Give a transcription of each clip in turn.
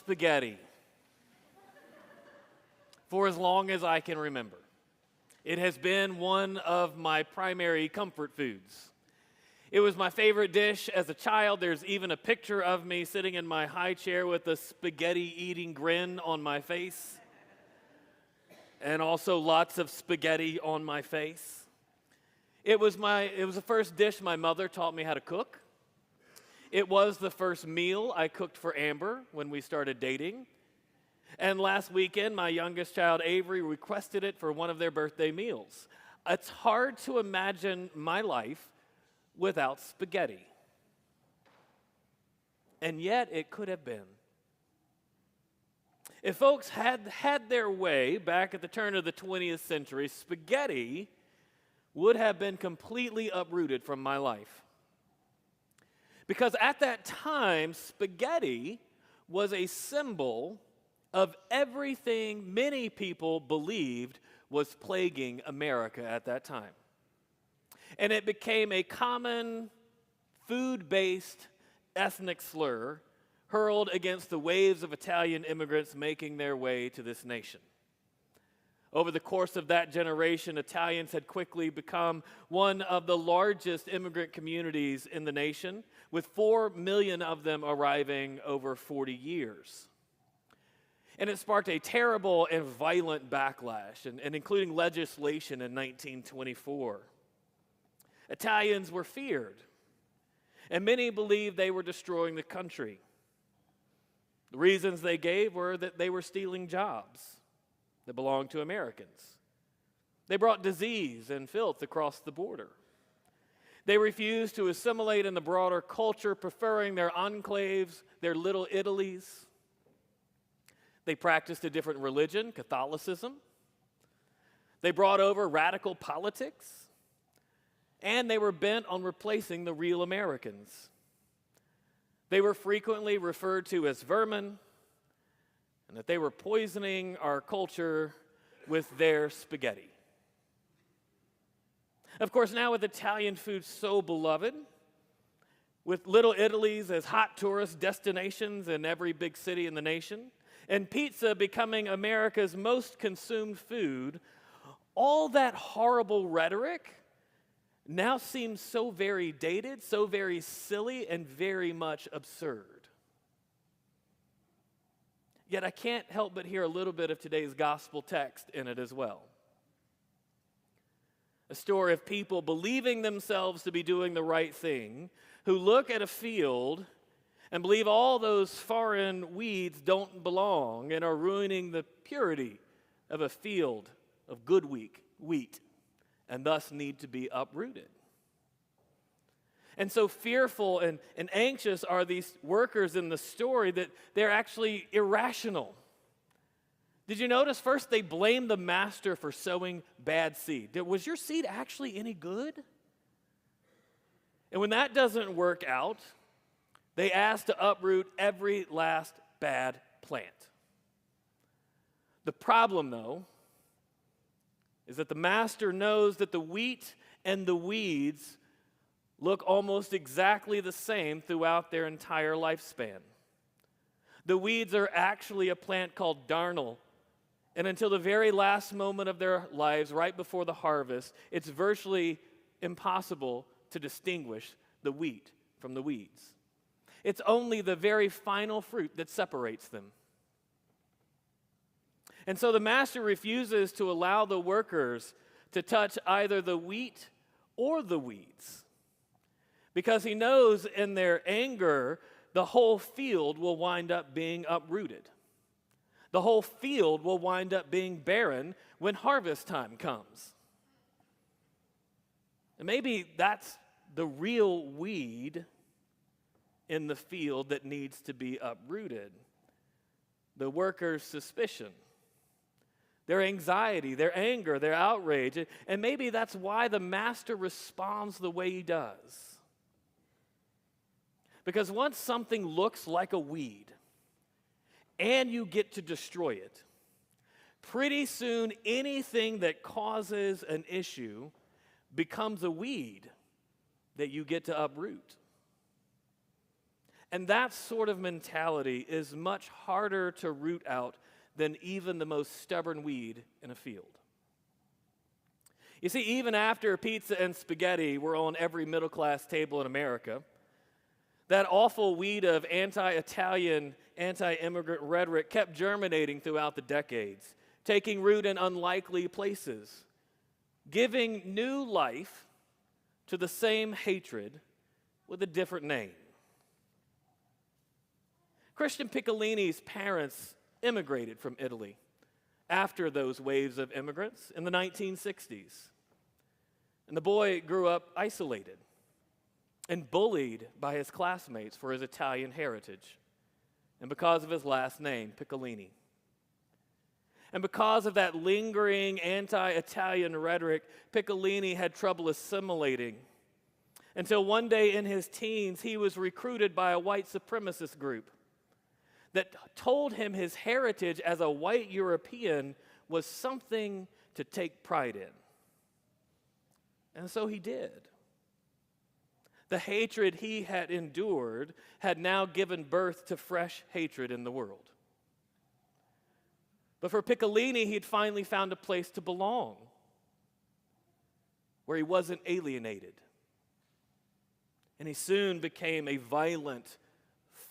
spaghetti for as long as I can remember. It has been one of my primary comfort foods. It was my favorite dish as a child. There's even a picture of me sitting in my high chair with a spaghetti-eating grin on my face, and also lots of spaghetti on my face. It was the first dish my mother taught me how to cook. It was the first meal I cooked for Amber when we started dating. And last weekend, my youngest child, Avery, requested it for one of their birthday meals. It's hard to imagine my life without spaghetti. And yet, it could have been. If folks had their way back at the turn of the 20th century, spaghetti would have been completely uprooted from my life. Because at that time, spaghetti was a symbol of everything many people believed was plaguing America at that time. And it became a common food-based ethnic slur hurled against the waves of Italian immigrants making their way to this nation. Over the course of that generation, Italians had quickly become one of the largest immigrant communities in the nation, with 4 million of them arriving over 40 years. And it sparked a terrible and violent backlash, and including legislation in 1924. Italians were feared, and many believed they were destroying the country. The reasons they gave were that they were stealing jobs that belonged to Americans. They brought disease and filth across the border. They refused to assimilate in the broader culture, preferring their enclaves, their little Italies. They practiced a different religion, Catholicism. They brought over radical politics. And they were bent on replacing the real Americans. They were frequently referred to as vermin, and that they were poisoning our culture with their spaghetti. Of course, now with Italian food so beloved, with Little Italies as hot tourist destinations in every big city in the nation, and pizza becoming America's most consumed food, all that horrible rhetoric now seems so very dated, so very silly, and very much absurd. Yet I can't help but hear a little bit of today's gospel text in it as well. A story of people believing themselves to be doing the right thing, who look at a field and believe all those foreign weeds don't belong and are ruining the purity of a field of good wheat, and thus need to be uprooted. And so fearful and anxious are these workers in the story that they're actually irrational. Did you notice first they blamed the master for sowing bad seed? Was your seed actually any good? And when that doesn't work out, they ask to uproot every last bad plant. The problem, though, is that the master knows that the wheat and the weeds look almost exactly the same throughout their entire lifespan. The weeds are actually a plant called darnel, and until the very last moment of their lives, right before the harvest, it's virtually impossible to distinguish the wheat from the weeds. It's only the very final fruit that separates them. And so the master refuses to allow the workers to touch either the wheat or the weeds, because he knows in their anger, the whole field will wind up being uprooted. The whole field will wind up being barren when harvest time comes. And maybe that's the real weed in the field that needs to be uprooted. The workers' suspicion, their anxiety, their anger, their outrage. And maybe that's why the master responds the way he does. Because once something looks like a weed and you get to destroy it, pretty soon anything that causes an issue becomes a weed that you get to uproot. And that sort of mentality is much harder to root out than even the most stubborn weed in a field. You see, even after pizza and spaghetti were on every middle-class table in America, that awful weed of anti-Italian, anti-immigrant rhetoric kept germinating throughout the decades, taking root in unlikely places, giving new life to the same hatred with a different name. Christian Piccolini's parents immigrated from Italy after those waves of immigrants in the 1960s. And the boy grew up isolated and bullied by his classmates for his Italian heritage and because of his last name, Piccolini. And because of that lingering anti-Italian rhetoric, Piccolini had trouble assimilating until one day in his teens, he was recruited by a white supremacist group that told him his heritage as a white European was something to take pride in. And so he did. The hatred he had endured had now given birth to fresh hatred in the world. But for Piccolini, he'd finally found a place to belong, where he wasn't alienated. And he soon became a violent,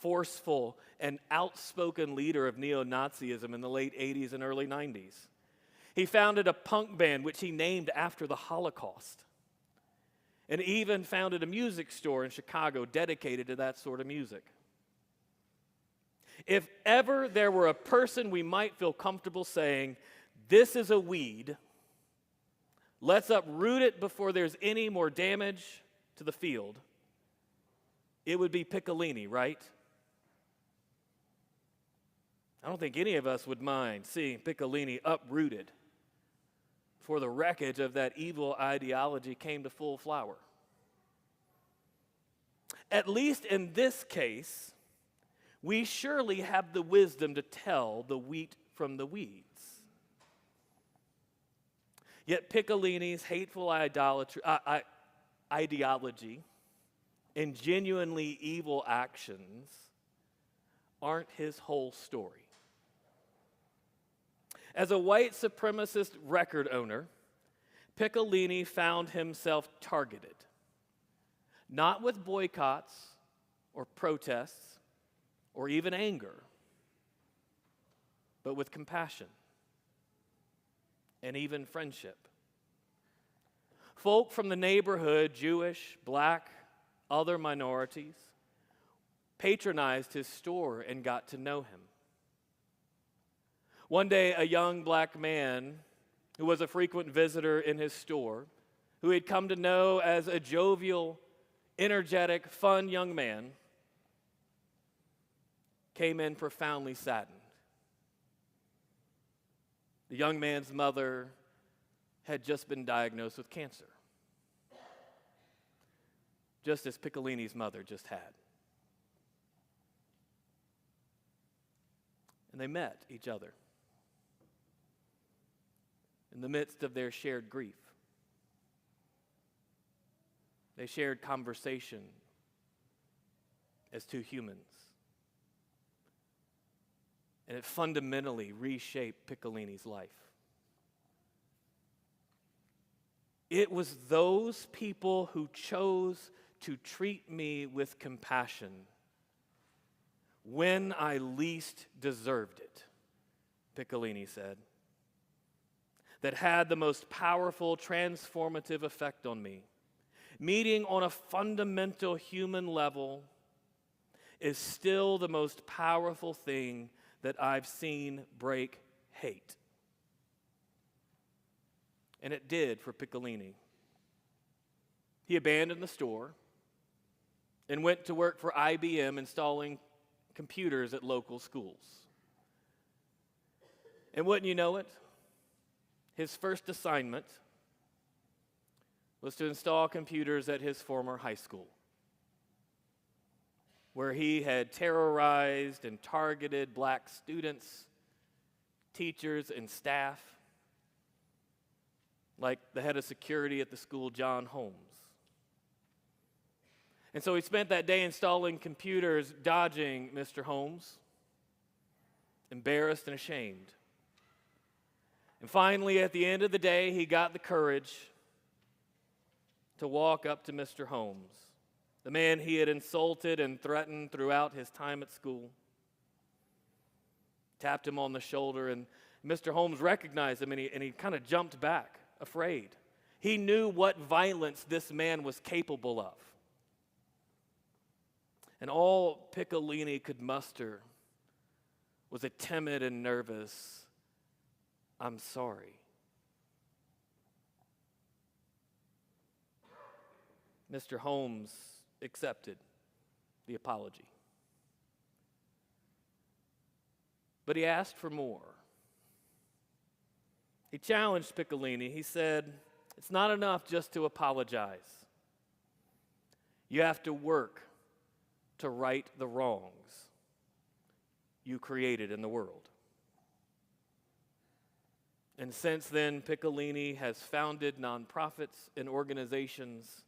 forceful, and outspoken leader of neo-Nazism in the late 80s and early 90s. He founded a punk band, which he named after the Holocaust, and even founded a music store in Chicago dedicated to that sort of music. If ever there were a person we might feel comfortable saying, this is a weed, let's uproot it before there's any more damage to the field, it would be Piccolini, right? I don't think any of us would mind seeing Piccolini uprooted before the wreckage of that evil ideology came to full flower. At least in this case, we surely have the wisdom to tell the wheat from the weeds. Yet Piccolini's hateful ideology and genuinely evil actions aren't his whole story. As a white supremacist record owner, Piccolini found himself targeted, not with boycotts or protests or even anger, but with compassion and even friendship. Folk from the neighborhood, Jewish, black, other minorities, patronized his store and got to know him. One day, a young black man who was a frequent visitor in his store, who he had come to know as a jovial, energetic, fun young man, came in profoundly saddened. The young man's mother had just been diagnosed with cancer, just as Piccolini's mother just had. And they met each other in the midst of their shared grief. They shared conversation as two humans. And it fundamentally reshaped Piccolini's life. It was those people who chose to treat me with compassion when I least deserved it, Piccolini said, that had the most powerful transformative effect on me. Meeting on a fundamental human level is still the most powerful thing that I've seen break hate. And it did for Piccolini. He abandoned the store and went to work for IBM installing computers at local schools. And wouldn't you know it, his first assignment was to install computers at his former high school, where he had terrorized and targeted black students, teachers, and staff, like the head of security at the school, John Holmes. And so he spent that day installing computers, dodging Mr. Holmes, embarrassed and ashamed. And finally, at the end of the day, he got the courage to walk up to Mr. Holmes, the man he had insulted and threatened throughout his time at school. Tapped him on the shoulder, and Mr. Holmes recognized him, and he kind of jumped back, afraid. He knew what violence this man was capable of. And all Piccolini could muster was a timid and nervous, "I'm sorry." Mr. Holmes accepted the apology. But he asked for more. He challenged Piccolini. He said, "It's not enough just to apologize. You have to work to right the wrongs you created in the world." And since then, Piccolini has founded nonprofits and organizations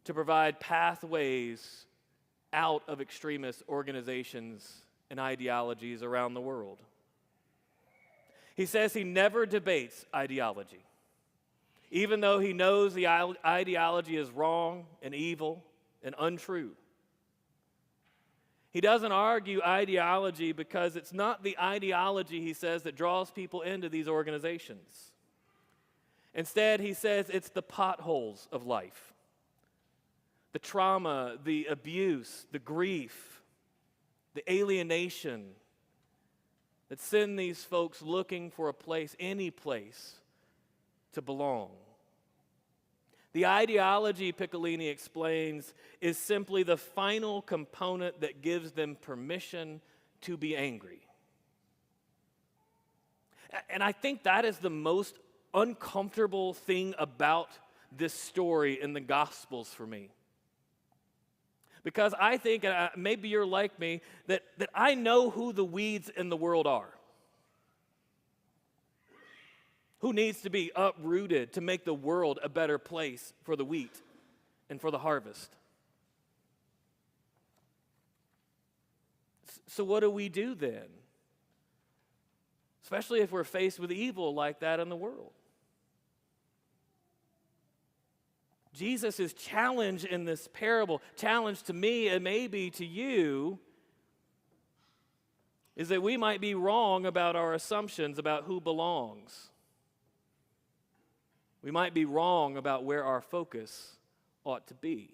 to provide pathways out of extremist organizations and ideologies around the world. He says he never debates ideology, even though he knows the ideology is wrong and evil and untrue. He doesn't argue ideology because it's not the ideology, he says, that draws people into these organizations. Instead, he says it's the potholes of life, the trauma, the abuse, the grief, the alienation that send these folks looking for a place, any place, to belong. The ideology, Piccolini explains, is simply the final component that gives them permission to be angry. And I think that is the most uncomfortable thing about this story in the Gospels for me. Because I think, and maybe you're like me, that I know who the weeds in the world are. Who needs to be uprooted to make the world a better place for the wheat and for the harvest? So what do we do then? Especially if we're faced with evil like that in the world. Jesus' challenge in this parable, challenge to me and maybe to you, is that we might be wrong about our assumptions about who belongs. We might be wrong about where our focus ought to be.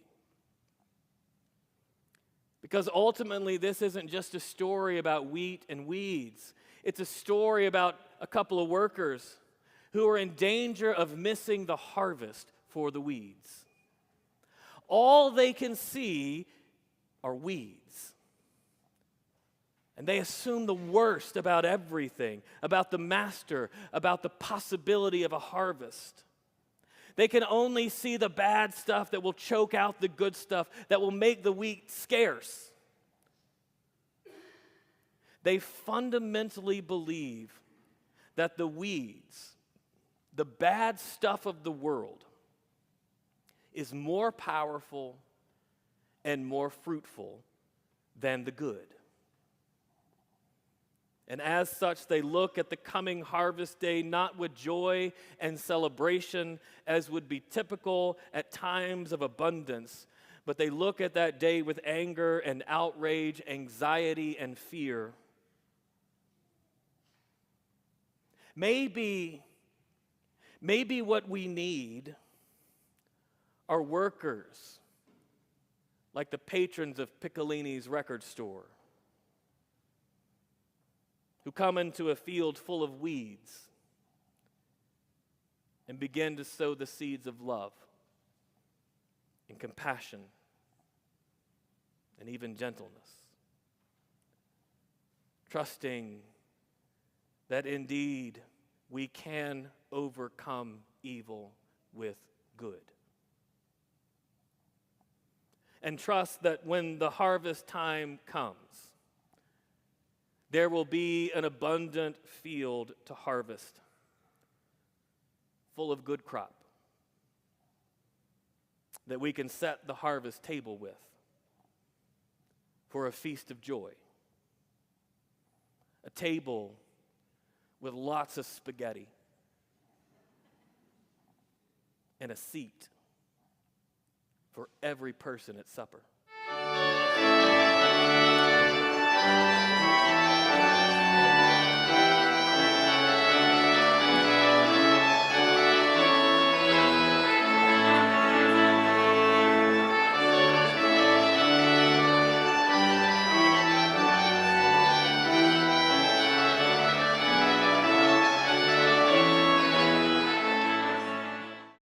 Because ultimately, this isn't just a story about wheat and weeds. It's a story about a couple of workers who are in danger of missing the harvest for the weeds. All they can see are weeds. And they assume the worst about everything, about the master, about the possibility of a harvest. They can only see the bad stuff that will choke out the good stuff, that will make the wheat scarce. They fundamentally believe that the weeds, the bad stuff of the world, is more powerful and more fruitful than the good. And as such, they look at the coming harvest day not with joy and celebration as would be typical at times of abundance, but they look at that day with anger and outrage, anxiety and fear. Maybe what we need are workers like the patrons of Piccolini's record store, who come into a field full of weeds and begin to sow the seeds of love and compassion and even gentleness, trusting that indeed we can overcome evil with good. And trust that when the harvest time comes, there will be an abundant field to harvest, full of good crop, that we can set the harvest table with for a feast of joy. A table with lots of spaghetti and a seat for every person at supper.